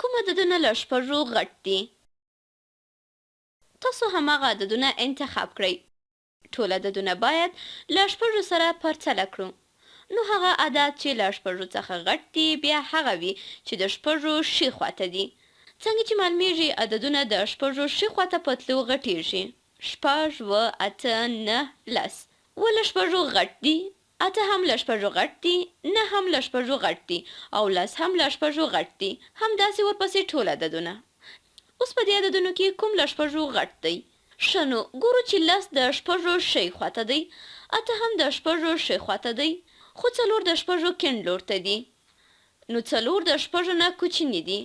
کوم عددونه له شپږو غټ دي؟ تاسو هماغه عددونه انتخاب کړئ. ټول عددونه باید له شپږو سره پرتله کړو. نو هغه عدد چې له شپږو څخه غټ دي بیا هغه وي چې د شپږو ښي خواته دي. څنګه چې معلومیږي عددونه د شپږو ښي خواته په تلو غټیږي. شپږ، اووه، اته، نه، لس. اووه له شپږو غټ دي، اته هم له شپږو غټ دي، نه هم له شپږو غټ دي او لس هم له شپږو غټ دي. همداسې ورپسې ټول عددونه. اوس په دې عددونو کې کوم له شپږو غټ دی؟ ښه نو ګورو چې لس د شپږو ښی خواته دی، اته هم د شپږو ښی خواته دی، خو څلور د شپږو کیڼ لور ته دي. نو څلور د شپږو نه کوچني دي.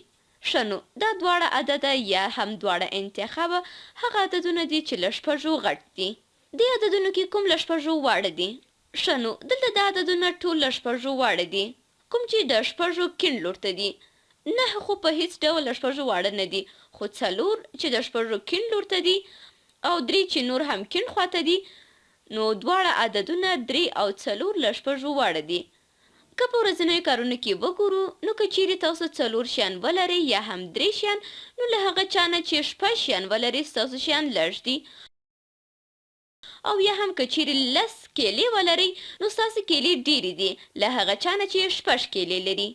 ښه نو دا دواړه عدده یا هم دواړه انتخابه هغه عددونه دي چې له شپږو غټ دي. دې عددونو کې کوم له شپږو واړه دي؟ ښه نو دلته دا عددونه ټول له شپږو واړه دي. کوم چې د شپږو کیڼ لور ته دي. نه خو په هیڅ ډول له شپږو واړه نه دي، خو څلور چې د شپږو کیڼ لور ته دي او درې چې نور هم کیڼ خواته دي، نو دواړه عددونه درې او څلور له شپږو واړه دي. که په ورځنیو کارونو کې وګورو نو که چیرې تاسو څلور شیان ولرئ یا هم درې شیان، نو له هغه چا نه چې شپږ شیان ولرئ ستاسو شیان لږ دي. او یا هم که چیرې لس کیلې ولرئ نو ستاسو کیلې ډېرې دي له هغه چا نه چې شپږ کیلې لري.